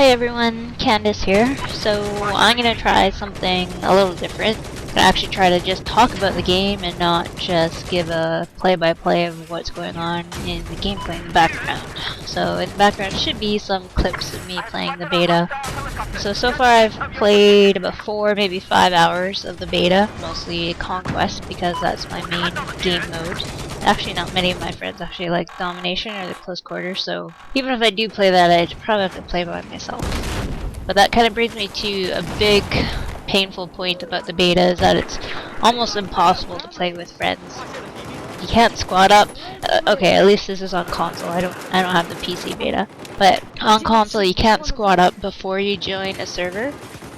Hey everyone, Candace here. So I'm gonna try something a little different. I'm gonna actually try to just talk about the game and not just give a play-by-play of what's going on in the gameplay in the background. So in the background should be some clips of me playing the beta. So far I've played about 4, maybe 5 hours of the beta, mostly Conquest because that's my main game mode. Actually, not many of my friends actually like Domination or the close quarters, so even if I do play that, I'd probably have to play by myself. But that kind of brings me to a big, painful point about the beta, is that it's almost impossible to play with friends. You can't squad up. Okay, at least this is on console. I don't have the PC beta, but on console you can't squad up before you join a server.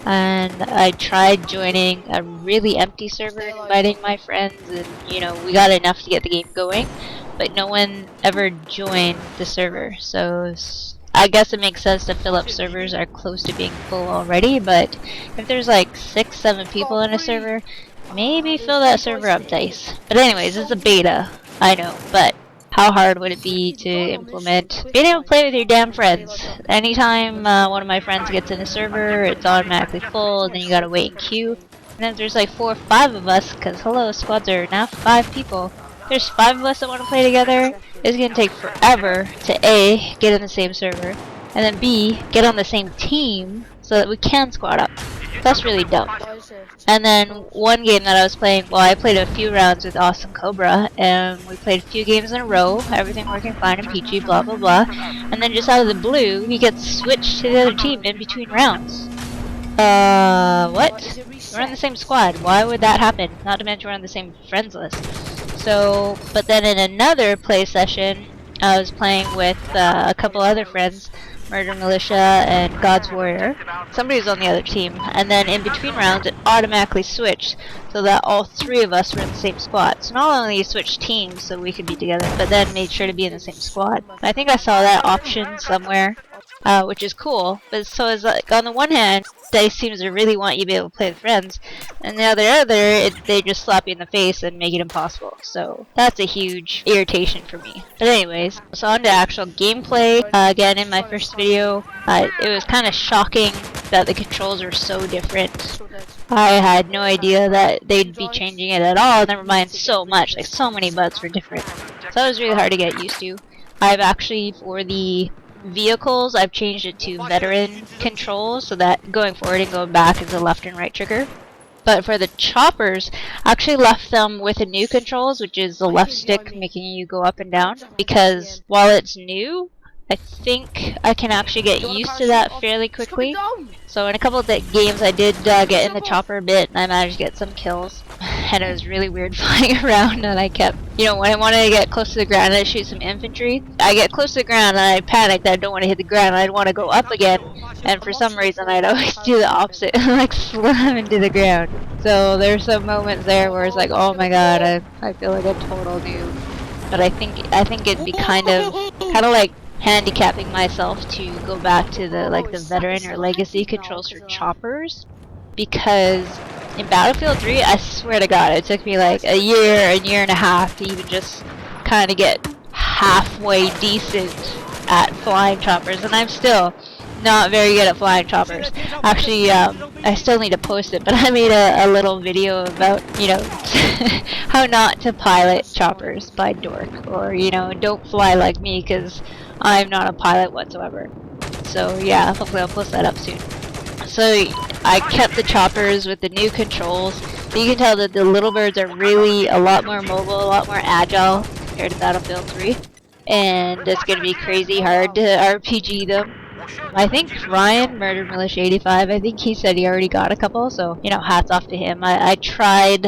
And I tried joining a really empty server, inviting my friends, and you know, we got enough to get the game going, but no one ever joined the server. So I guess it makes sense to fill up servers that are close to being full already, but if there's like 6, 7 people in a server, maybe fill that server up dice. But anyways, it's a beta, I know, but how hard would it be to implement being able to play with your damn friends? Anytime one of my friends gets in a server, it's automatically full, and then you gotta wait in queue. And then there's like 4 or 5 of us, because hello, squads are now 5 people. There's 5 of us that want to play together. It's gonna take forever to A, get in the same server, and then B, get on the same team so that we can squad up. That's really dumb. And then one game that I was playing, well, I played a few rounds with Awesome Cobra, and we played a few games in a row, everything working fine and peachy, blah blah blah. And then just out of the blue, he gets switched to the other team in between rounds. What? We're on the same squad. Why would that happen? Not to mention we're on the same friends list. So, but then in another play session, I was playing with a couple other friends, Murder Militia and God's Warrior. Somebody was on the other team, and then in between rounds it automatically switched so that all 3 of us were in the same squad. So not only switched teams so we could be together, but then made sure to be in the same squad. I think I saw that option somewhere, which is cool. But so it's like, on the one hand, DICE seems to really want you to be able to play with friends, and the other, they just slap you in the face and make it impossible. So that's a huge irritation for me. But anyways, so on to actual gameplay. Again, in my first video, it was kind of shocking that the controls are so different. I had no idea that they'd be changing it at all, never mind so much, like so many buttons were different. So that was really hard to get used to. I've actually, for the vehicles, I've changed it to veteran controls so that going forward and going back is a left and right trigger. But for the choppers, I actually left them with the new controls, which is the left stick making you go up and down, because while it's new, I think I can actually get used to that fairly quickly. So in a couple of games I did get in the chopper a bit, and I managed to get some kills. And it was really weird flying around, and I kept, you know, when I wanted to get close to the ground and shoot some infantry, I get close to the ground and I panic that I don't want to hit the ground, I'd want to go up again, and for some reason I'd always do the opposite and like slam into the ground. So there's some moments there where it's like, oh my god, I feel like a total noob. But I think it'd be kind of like handicapping myself to go back to the veteran or legacy controls for choppers, because in Battlefield 3, I swear to god, it took me like a year and a half to even just kind of get halfway decent at flying choppers, and I'm still not very good at flying choppers. Actually, I still need to post it, but I made a little video about, you know, how not to pilot choppers by dork, or, you know, don't fly like me, because I'm not a pilot whatsoever. So yeah, hopefully I'll post that up soon. So I kept the choppers with the new controls. So you can tell that the little birds are really a lot more mobile, a lot more agile compared to Battlefield 3. And it's going to be crazy hard to RPG them. I think Ryan, Murder Militia 85, I think he said he already got a couple, so, you know, hats off to him. I tried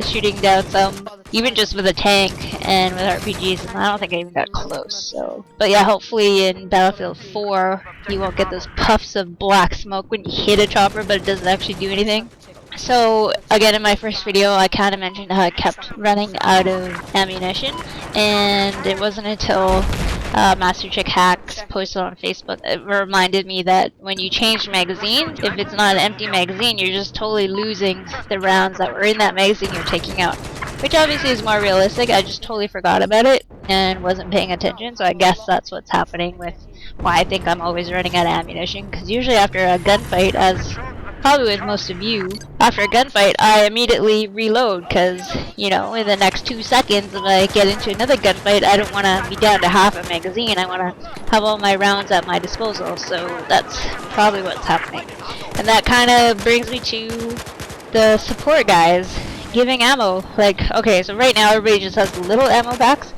shooting down some, even just with a tank and with RPGs, and I don't think I even got close, so. But yeah, hopefully in Battlefield 4, you won't get those puffs of black smoke when you hit a chopper, but it doesn't actually do anything. So, again, in my first video, I kind of mentioned how I kept running out of ammunition, and it wasn't until Master Chick Hacks posted on Facebook, it reminded me that when you change magazine, if it's not an empty magazine, you're just totally losing the rounds that were in that magazine you're taking out. which obviously is more realistic. I just totally forgot about it and wasn't paying attention, so I guess that's what's happening with why I think I'm always running out of ammunition, because usually after a gunfight, as probably with most of you, after a gunfight, I immediately reload, because, you know, in the next 2 seconds if I get into another gunfight, I don't want to be down to half a magazine. I want to have all my rounds at my disposal, so that's probably what's happening. And that kind of brings me to the support guys giving ammo. Like, okay, so right now everybody just has little ammo packs,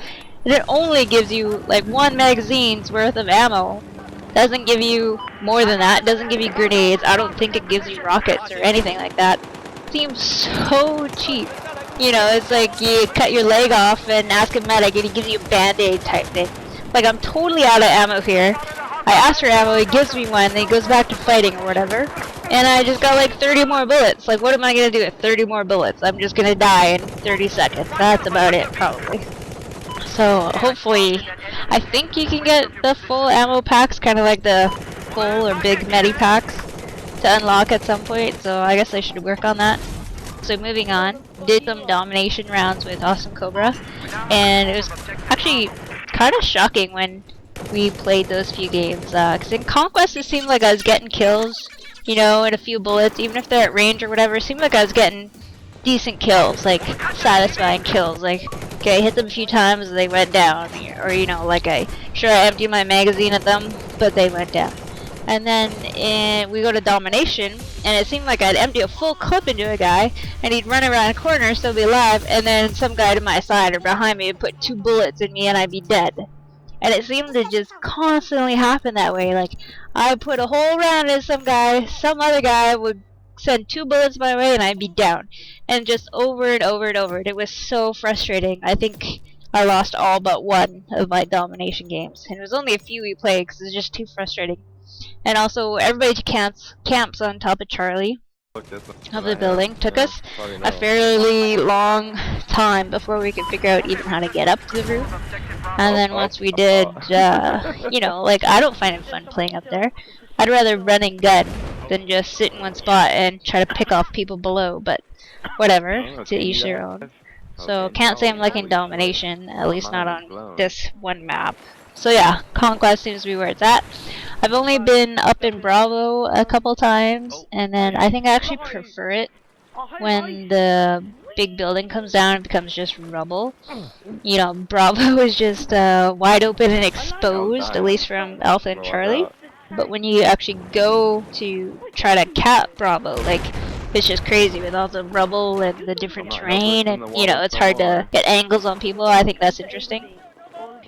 and it only gives you like 1 magazine's worth of ammo. Doesn't give you more than that. Doesn't give you grenades. I don't think it gives you rockets or anything like that. Seems so cheap. You know, it's like you cut your leg off and ask a medic and he gives you a band-aid type thing. Like, I'm totally out of ammo here. I asked for ammo, he gives me one, then he goes back to fighting or whatever. And I just got like 30 more bullets. Like, what am I gonna do with 30 more bullets? I'm just gonna die in 30 seconds. That's about it, probably. So, hopefully, I think you can get the full ammo packs, kind of like the full or big medi packs, to unlock at some point. So, I guess I should work on that. So, moving on, did some domination rounds with Awesome Cobra, and it was actually kind of shocking when we played those few games. Because in Conquest, it seemed like I was getting kills, you know, in a few bullets, even if they're at range or whatever. It seemed like I was getting decent kills, like satisfying kills. Like, okay, I hit them a few times and they went down, or you know, like I emptied my magazine at them, but they went down. And then we go to Domination, and it seemed like I'd empty a full clip into a guy, and he'd run around a corner, still be alive, and then some guy to my side or behind me would put 2 bullets in me and I'd be dead. And it seemed to just constantly happen that way. Like, I put a whole round in some guy, some other guy would send 2 bullets my way and I'd be down. And just over and over and over. And it was so frustrating. I think I lost all but 1 of my domination games. And it was only a few we played because it was just too frustrating. And also, everybody camps on top of Charlie of the building. Took us a fairly long time before we could figure out even how to get up to the roof. And then once we did, you know, like, I don't find it fun playing up there. I'd rather run and gun than just sit in one spot and try to pick off people below, but whatever, to each their own. So, can't say I'm liking Domination, at least not on this one map. So yeah, Conquest seems to be where it's at. I've only been up in Bravo a couple times, and then I think I actually prefer it when the big building comes down and becomes just rubble. You know, Bravo is just wide open and exposed, at least from Alpha and Charlie. But when you actually go to try to cap Bravo, like, it's just crazy with all the rubble and the different terrain, and, you know, it's hard to get angles on people. I think that's interesting.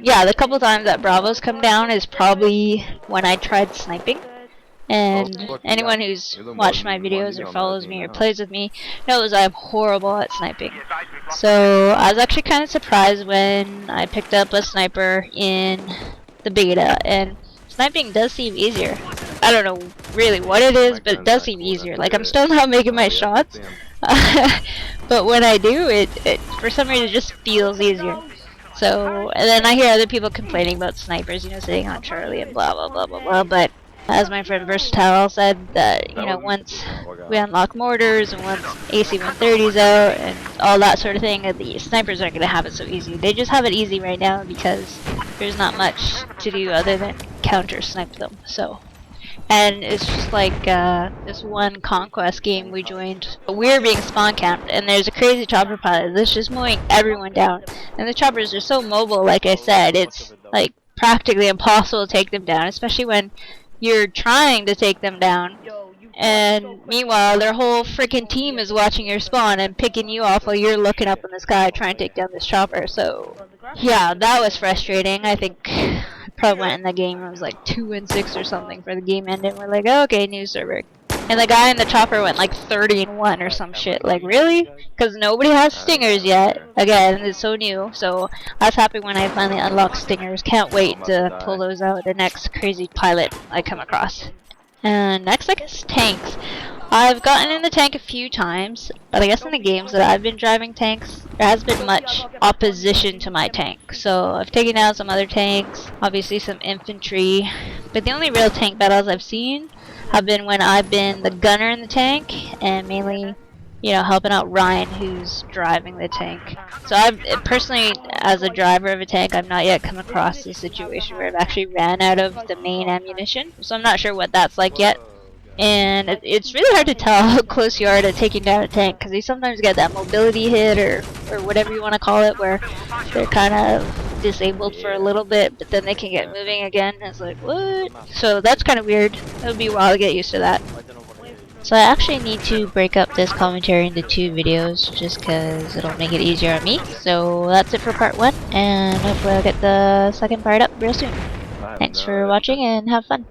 Yeah, the couple times that Bravo's come down is probably when I tried sniping. And anyone who's watched my videos or follows me or plays with me knows I'm horrible at sniping. So I was actually kind of surprised when I picked up a sniper in the beta, and sniping does seem easier. I don't know really what it is, but it does seem easier. Like, I'm still not making my shots, but when I do, it for some reason it just feels easier. So, and then I hear other people complaining about snipers, you know, sitting on Charlie and blah blah blah blah blah, but as my friend Versatile said, that, you know, once we unlock mortars and once AC-130's out and all that sort of thing, the snipers aren't going to have it so easy. They just have it easy right now because there's not much to do other than counter-snipe them, so. And it's just like this one Conquest game we joined. We're being spawn camped, and there's a crazy chopper pilot that's just mowing everyone down. And the choppers are so mobile, like I said, it's like practically impossible to take them down, especially when you're trying to take them down. And meanwhile, their whole freaking team is watching your spawn and picking you off while you're looking up in the sky trying to take down this chopper. So, yeah, that was frustrating. I think I probably went in the game, I was like 2-6 or something for the game ended. We're like, oh, okay, new server. And the guy in the chopper went like 30-1 or some shit. Like, really? Because nobody has stingers yet. Again, it's so new. So I was happy when I finally unlocked stingers. Can't wait to pull those out the next crazy pilot I come across. And next, I guess, tanks. I've gotten in the tank a few times, but I guess in the games that I've been driving tanks, there has been much opposition to my tank. So I've taken out some other tanks, obviously some infantry, but the only real tank battles I've seen have been when I've been the gunner in the tank, and mainly you know, helping out Ryan, who's driving the tank. So I've personally, as a driver of a tank, I've not yet come across a situation where I've actually ran out of the main ammunition. So I'm not sure what that's like yet. And it's really hard to tell how close you are to taking down a tank, because you sometimes get that mobility hit, or whatever you want to call it, where they're kind of disabled for a little bit, but then they can get moving again. It's like, what? So that's kind of weird. It'll be a while to get used to that. So I actually need to break up this commentary into 2 videos, just because it'll make it easier on me. So that's it for part 1, and hopefully I'll get the second part up real soon. Thanks for watching and have fun.